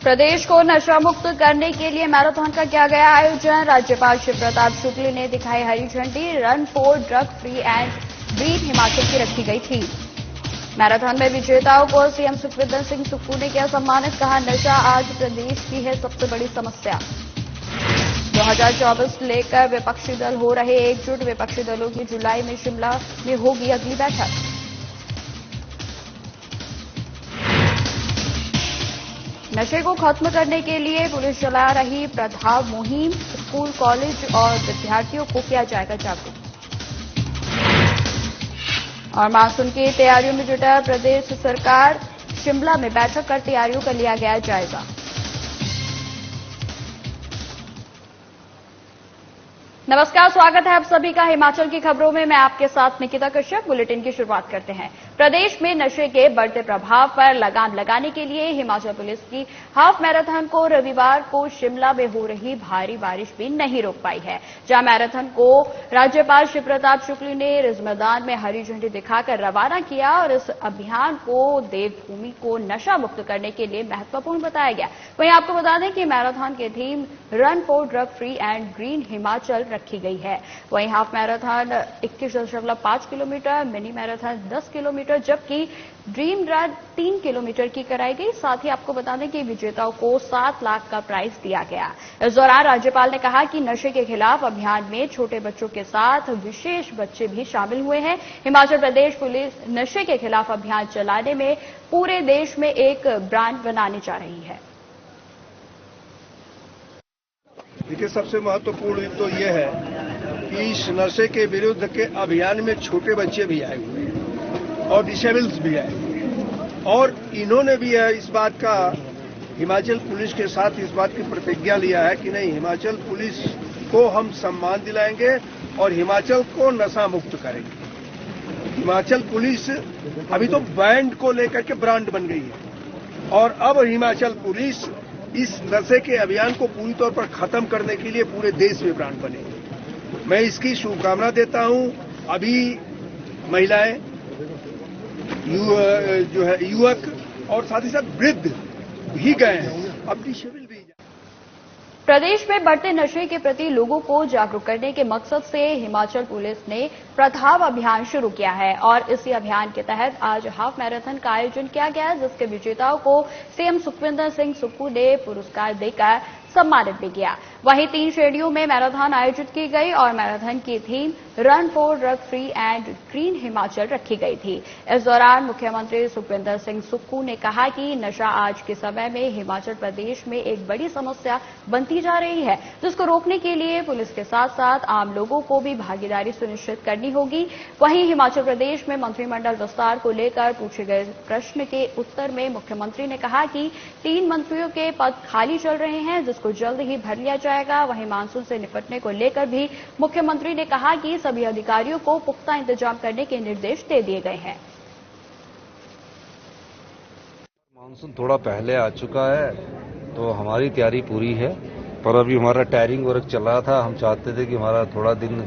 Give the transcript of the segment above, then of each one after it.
प्रदेश को नशा मुक्त करने के लिए मैराथन का किया गया आयोजन। राज्यपाल शिव प्रताप शुक्ल ने दिखाई हरी झंडी। Run for drug free and green Himachal की रखी गई थी। मैराथन में विजेताओं को सीएम सुखविंदर सिंह सुक्खू ने किया सम्मानित। कहा, नशा आज प्रदेश की है सबसे बड़ी समस्या। 2024 लेकर विपक्षी दल हो रहे एकजुट। विपक्षी दलों की जुलाई में शिमला में होगी अगली बैठक। नशे को खत्म करने के लिए पुलिस चला रही प्रभाव मुहिम। स्कूल, कॉलेज और विद्यार्थियों को किया जाएगा जागरूक। और मानसून की तैयारियों में जुटा प्रदेश सरकार। शिमला में बैठक कर तैयारियों का लिया गया जायजा। नमस्कार, स्वागत है आप सभी का हिमाचल की खबरों में। मैं आपके साथ निकिता कश्यप। बुलेटिन की शुरुआत करते हैं। प्रदेश में नशे के बढ़ते प्रभाव पर लगाम लगाने के लिए हिमाचल पुलिस की हाफ मैराथन को रविवार को शिमला में हो रही भारी बारिश भी नहीं रोक पाई है। जहां मैराथन को राज्यपाल शिव प्रताप शुक्ल ने रिज मैदान में हरी झंडी दिखाकर रवाना किया और इस अभियान को देवभूमि को नशा मुक्त करने के लिए महत्वपूर्ण बताया गया। वहीं आपको बता दें कि मैराथन की theme run for drug free and green Himachal रखी गई है। वहीं half marathon 21.5 kilometre, mini marathon 10 kilometre जबकि ड्रीम रन 3 किलोमीटर की कराई गई। साथ ही आपको बता दें कि विजेताओं को 7 लाख का प्राइज दिया गया। इस दौरान राज्यपाल ने कहा कि नशे के खिलाफ अभियान में छोटे बच्चों के साथ विशेष बच्चे भी शामिल हुए हैं। हिमाचल प्रदेश पुलिस नशे के खिलाफ अभियान चलाने में पूरे देश में एक ब्रांड बनाने जा रही है। देखिए, सबसे महत्वपूर्ण तो ये है कि इस नशे के विरुद्ध के अभियान में छोटे बच्चे भी आए हुए हैं और डिसेबल्स भी आए हुए हैं और इन्होंने भी इस बात का हिमाचल पुलिस के साथ इस बात की प्रतिज्ञा लिया है कि नहीं, हिमाचल पुलिस को हम सम्मान दिलाएंगे और हिमाचल को नशा मुक्त करेंगे। हिमाचल पुलिस अभी तो बैंड को लेकर के ब्रांड बन गई है और अब हिमाचल पुलिस इस नशे के अभियान को पूरी तौर पर खत्म करने के लिए पूरे देश में ब्रांड बनेगी। मैं इसकी शुभकामना देता हूं। अभी महिलाएं, जो है युवक और साथ ही साथ वृद्ध भी गए हैं, अब डिसेबल भी। प्रदेश में बढ़ते नशे के प्रति लोगों को जागरूक करने के मकसद से हिमाचल पुलिस ने प्रभाव अभियान शुरू किया है और इसी अभियान के तहत आज हाफ मैराथन का आयोजन किया गया है, जिसके विजेताओं को सीएम सुखविंदर सिंह सुक्खू ने पुरस्कार देकर सम्मानित भी किया। वहीं 3 श्रेणियों में मैराथन आयोजित की गई और मैराथन की theme run for drug free and green Himachal रखी गई थी। इस दौरान मुख्यमंत्री सुखविंदर सिंह सुक्खू ने कहा कि नशा आज के समय में हिमाचल प्रदेश में एक बड़ी समस्या बनती जा रही है, जिसको रोकने के लिए पुलिस के साथ साथ आम लोगों को भी भागीदारी सुनिश्चित करनी होगी। वहीं हिमाचल प्रदेश में मंत्रिमंडल विस्तार को लेकर पूछे गए प्रश्न के उत्तर में मुख्यमंत्री ने कहा कि 3 मंत्रियों के पद खाली चल रहे हैं, जिसको जल्द ही भर लिया जाएगा। वहीं मानसून से निपटने को लेकर भी मुख्यमंत्री ने कहा कि सभी अधिकारियों को पुख्ता इंतजाम करने के निर्देश दे दिए गए हैं। मानसून थोड़ा पहले आ चुका है तो हमारी तैयारी पूरी है, पर अभी हमारा टायरिंग वर्क चल रहा था। हम चाहते थे कि हमारा थोड़ा दिन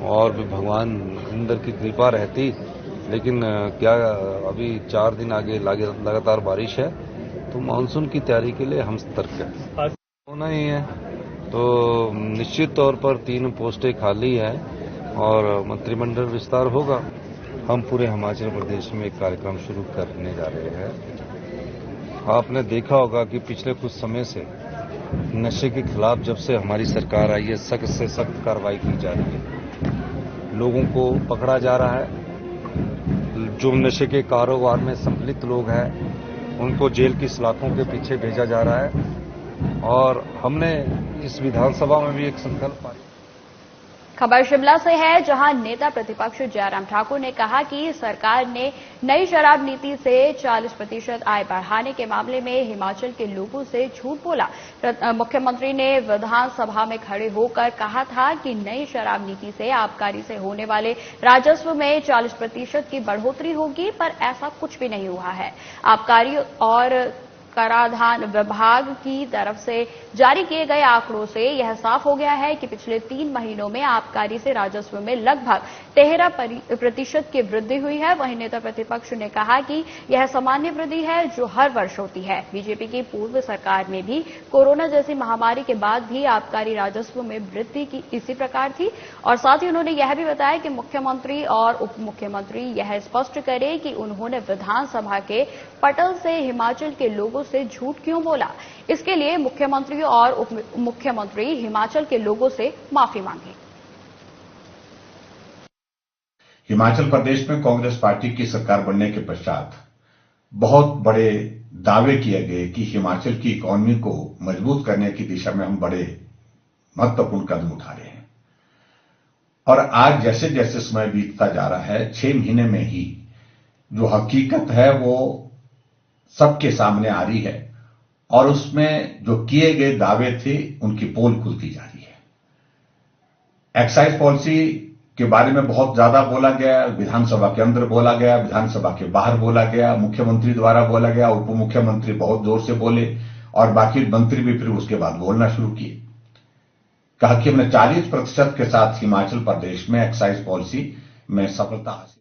और भी भगवान इंद्र की कृपा रहती, लेकिन क्या अभी 4 दिन आगे लगातार बारिश है तो मानसून की तैयारी के लिए हम सतर्क हैं। होना ही है तो निश्चित तौर पर 3 पोस्टें खाली हैं और मंत्रिमंडल विस्तार होगा। हम पूरे हिमाचल प्रदेश में एक कार्यक्रम शुरू करने जा रहे हैं। आपने देखा होगा कि पिछले कुछ समय से नशे के खिलाफ जब से हमारी सरकार आई है, सख्त से सख्त कार्रवाई की जा रही है। लोगों को पकड़ा जा रहा है, जो नशे के कारोबार में सम्मिलित लोग हैं उनको जेल की सलाखों के पीछे भेजा जा रहा है और हमने इस विधानसभा में भी एक संकल्प पाया। खबर शिमला से है, जहां नेता प्रतिपक्ष जयराम ठाकुर ने कहा कि सरकार ने नई शराब नीति से 40% आय बढ़ाने के मामले में हिमाचल के लोगों से झूठ बोला। मुख्यमंत्री ने विधानसभा में खड़े होकर कहा था कि नई शराब नीति से आबकारी से होने वाले राजस्व में 40% की बढ़ोतरी होगी, पर ऐसा कुछ भी नहीं हुआ है। आबकारी और कराधान विभाग की तरफ से जारी किए गए आंकड़ों से यह साफ हो गया है कि पिछले 3 महीनों में आबकारी से राजस्व में लगभग 13% की वृद्धि हुई है। वहीं नेता प्रतिपक्ष ने कहा कि यह सामान्य वृद्धि है जो हर वर्ष होती है। बीजेपी की पूर्व सरकार में भी कोरोना जैसी महामारी के बाद भी आबकारी राजस्व में वृद्धि की इसी प्रकार थी। और साथ ही उन्होंने यह भी बताया कि मुख्यमंत्री और उप मुख्यमंत्री यह स्पष्ट करें कि उन्होंने विधानसभा के पटल से हिमाचल के लोगों से झूठ क्यों बोला। इसके लिए मुख्यमंत्री और उप मुख्यमंत्री हिमाचल के लोगों से माफी मांगे। हिमाचल प्रदेश में कांग्रेस पार्टी की सरकार बनने के पश्चात बहुत बड़े दावे किए गए कि हिमाचल की इकोनॉमी को मजबूत करने की दिशा में हम बड़े महत्वपूर्ण कदम उठा रहे हैं। और आज जैसे जैसे समय बीतता जा रहा है, 6 महीने में ही जो हकीकत है वो सबके सामने आ रही है और उसमें जो किए गए दावे थे उनकी पोल खुलती जा रही है। एक्साइज पॉलिसी के बारे में बहुत ज्यादा बोला गया, विधानसभा के अंदर बोला गया, विधानसभा के बाहर बोला गया, मुख्यमंत्री द्वारा बोला गया, उप मुख्यमंत्री बहुत जोर से बोले और बाकी मंत्री भी फिर उसके बाद बोलना शुरू किए। कहा कि हमने 40% के साथ हिमाचल प्रदेश में एक्साइज पॉलिसी में सफलता हासिल।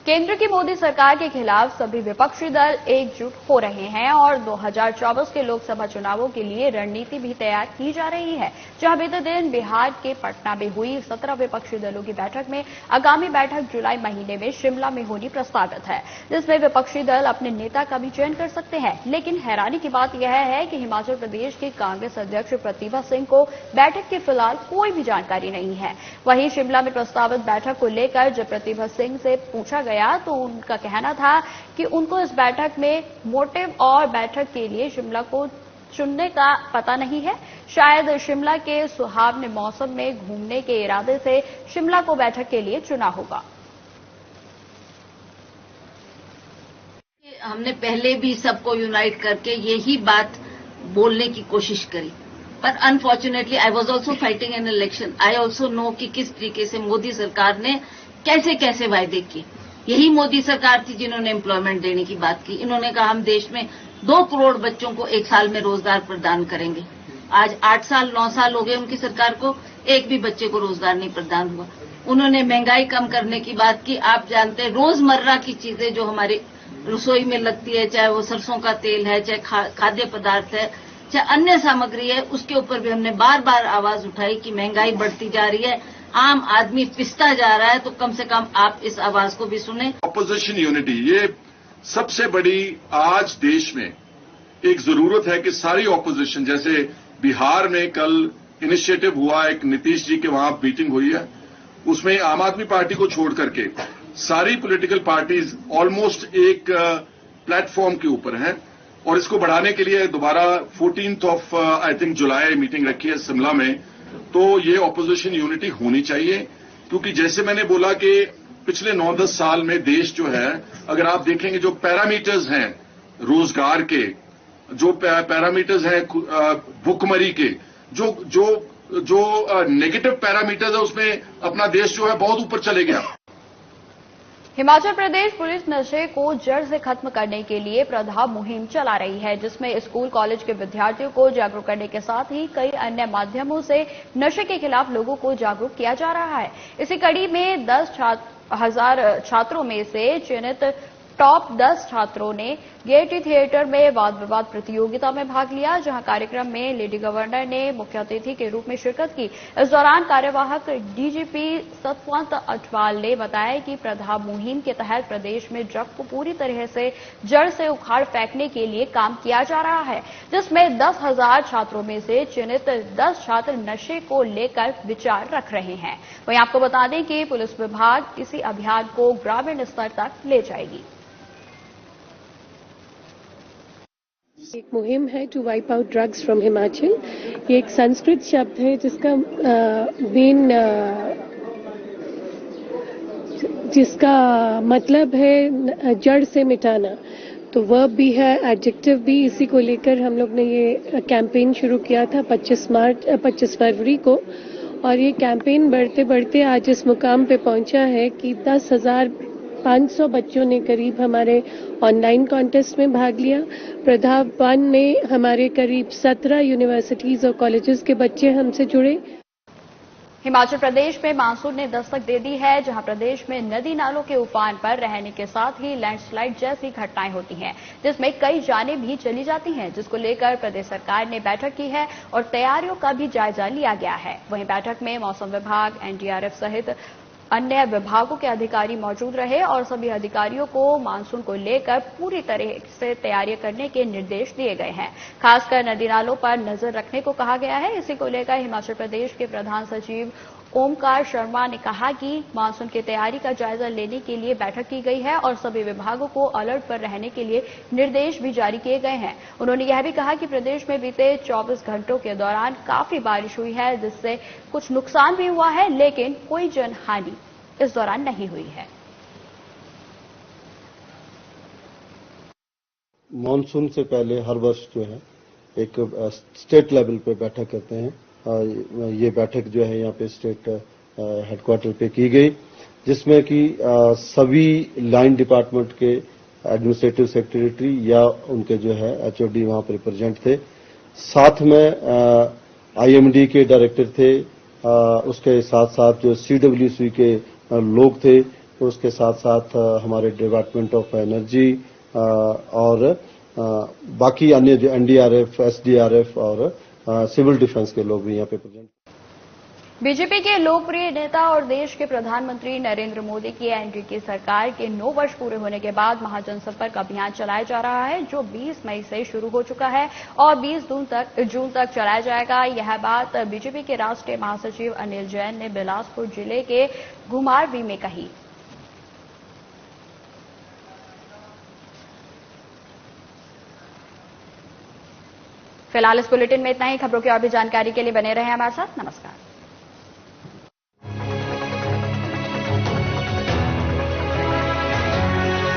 केंद्र की मोदी सरकार के खिलाफ सभी विपक्षी दल एकजुट हो रहे हैं और 2024 के लोकसभा चुनावों के लिए रणनीति भी तैयार की जा रही है। जहां बीते दिन बिहार के पटना में हुई 17 विपक्षी दलों की बैठक में आगामी बैठक जुलाई महीने में शिमला में होनी प्रस्तावित है, जिसमें विपक्षी दल अपने नेता का भी चयन कर सकते हैं। लेकिन हैरानी की बात यह है कि हिमाचल प्रदेश के कांग्रेस अध्यक्ष प्रतिभा सिंह को बैठक की फिलहाल कोई भी जानकारी नहीं है। वहीं शिमला में प्रस्तावित बैठक को लेकर जब प्रतिभा सिंह से पूछा गया तो उनका कहना था कि उनको इस बैठक में मोटिव और बैठक के लिए शिमला को चुनने का पता नहीं है। शायद शिमला के सुहावने मौसम में घूमने के इरादे से शिमला को बैठक के लिए चुना होगा। हमने पहले भी सबको यूनाइट करके यही बात बोलने की कोशिश करी, पर unfortunately I was also fighting an election. I also know कि किस तरीके से मोदी सरकार ने कैसे कैसे वायदे किए। यही मोदी सरकार थी जिन्होंने एम्प्लॉयमेंट देने की बात की। इन्होंने कहा हम देश में 2 करोड़ बच्चों को 1 साल में रोजगार प्रदान करेंगे। आज 8 साल 9 साल हो गए उनकी सरकार को, एक भी बच्चे को रोजगार नहीं प्रदान हुआ। उन्होंने महंगाई कम करने की बात की। आप जानते हैं रोजमर्रा की चीजें जो हमारी रसोई में लगती है, चाहे वो सरसों का तेल है, चाहे खाद्य पदार्थ है, चाहे अन्य सामग्री है, उसके ऊपर भी हमने बार बार आवाज उठाई कि महंगाई बढ़ती जा रही है, आम आदमी पिसता जा रहा है, तो कम से कम आप इस आवाज को भी सुने। ऑपोजिशन यूनिटी ये सबसे बड़ी आज देश में एक जरूरत है कि सारी ऑपोजिशन, जैसे बिहार में कल इनिशिएटिव हुआ, एक नीतीश जी के वहां मीटिंग हुई है, उसमें आम आदमी पार्टी को छोड़ करके सारी पॉलिटिकल पार्टीज ऑलमोस्ट एक प्लेटफॉर्म के ऊपर हैं और इसको बढ़ाने के लिए दोबारा 14 आई थिंक जुलाई मीटिंग रखी है शिमला में। तो ये ऑपोजिशन यूनिटी होनी चाहिए, क्योंकि जैसे मैंने बोला कि पिछले 9-10 साल में देश जो है, अगर आप देखेंगे जो पैरामीटर्स हैं रोजगार के, जो पैरामीटर्स हैं भुखमरी के, जो नेगेटिव पैरामीटर्स है, उसमें अपना देश जो है बहुत ऊपर चले गया। हिमाचल प्रदेश पुलिस नशे को जड़ से खत्म करने के लिए प्रभाव मुहिम चला रही है, जिसमें स्कूल कॉलेज के विद्यार्थियों को जागरूक करने के साथ ही कई अन्य माध्यमों से नशे के खिलाफ लोगों को जागरूक किया जा रहा है। इसी कड़ी में 10,000 छात्रों में से चयनित टॉप 10 छात्रों ने गेयटी थिएटर में वाद विवाद प्रतियोगिता में भाग लिया, जहां कार्यक्रम में लेडी गवर्नर ने मुख्य अतिथि के रूप में शिरकत की। इस दौरान कार्यवाहक डीजीपी सतवंत अटवाल ने बताया कि प्रभाव मुहिम के तहत प्रदेश में ड्रग को पूरी तरह से जड़ से उखाड़ फेंकने के लिए काम किया जा रहा है, जिसमें 10,000 छात्रों में से चयनित 10 छात्र नशे को लेकर विचार रख रहे हैं। वहीं आपको बता दें कि पुलिस विभाग इसी अभियान को ग्रामीण स्तर तक ले जाएगी। एक मुहिम है to wipe out drugs from Himachal. ये एक संस्कृत शब्द है जिसका मतलब है जड़ से मिटाना। तो वर्ब भी है, एडजेक्टिव भी। इसी को लेकर हम लोग ने ये कैंपेन शुरू किया था 25 फरवरी को, और ये कैंपेन बढ़ते बढ़ते आज इस मुकाम पे पहुंचा है कि 10,000 500 बच्चों ने करीब हमारे ऑनलाइन कॉन्टेस्ट में भाग लिया। प्रभाव 1 में हमारे करीब 17 यूनिवर्सिटीज और कॉलेजेस के बच्चे हमसे जुड़े। हिमाचल प्रदेश में मानसून ने दस्तक दे दी है, जहां प्रदेश में नदी नालों के उफान पर रहने के साथ ही लैंडस्लाइड जैसी घटनाएं होती हैं, जिसमें कई जानें भी चली जाती हैं, जिसको लेकर प्रदेश सरकार ने बैठक की है और तैयारियों का भी जायजा लिया गया है। वहीं बैठक में मौसम विभाग, एनडीआरएफ सहित अन्य विभागों के अधिकारी मौजूद रहे और सभी अधिकारियों को मानसून को लेकर पूरी तरह से तैयारी करने के निर्देश दिए गए हैं। खासकर नदी नालों पर नजर रखने को कहा गया है। इसी को लेकर हिमाचल प्रदेश के प्रधान सचिव ओमकार शर्मा ने कहा कि मानसून की तैयारी का जायजा लेने के लिए बैठक की गई है और सभी विभागों को अलर्ट पर रहने के लिए निर्देश भी जारी किए गए हैं। उन्होंने यह भी कहा कि प्रदेश में बीते 24 घंटों के दौरान काफी बारिश हुई है, जिससे कुछ नुकसान भी हुआ है, लेकिन कोई जनहानि इस दौरान नहीं हुई है। मॉनसून से पहले हर वर्ष जो है एक स्टेट लेवल पे बैठक करते हैं। ये बैठक जो है यहाँ पे स्टेट हेडक्वार्टर पे की गई, जिसमें कि सभी लाइन डिपार्टमेंट के एडमिनिस्ट्रेटिव सेक्रेटरी या उनके जो है एचओडी वहां पर प्रेजेंट थे। साथ में आईएमडी के डायरेक्टर थे, उसके साथ साथ जो सीडब्ल्यूसी के लोग थे, उसके साथ साथ हमारे डिपार्टमेंट ऑफ एनर्जी और बाकी अन्य जो एनडीआरएफ, एसडीआरएफ और सिविल डिफेंस के लोग भी यहाँ पे प्रेजेंट। बीजेपी के लोकप्रिय नेता और देश के प्रधानमंत्री नरेंद्र मोदी की एनडीए की सरकार के 9 वर्ष पूरे होने के बाद महाजनसंपर्क अभियान चलाया जा रहा है, जो 20 मई से शुरू हो चुका है और 20 जून तक चलाया जाएगा। यह बात बीजेपी के राष्ट्रीय महासचिव अनिल जैन ने बिलासपुर जिले के घुमारवीं में कही। फिलहाल इस बुलेटिन में इतना ही। खबरों की और भी जानकारी के लिए बने रहें हमारे साथ। नमस्कार।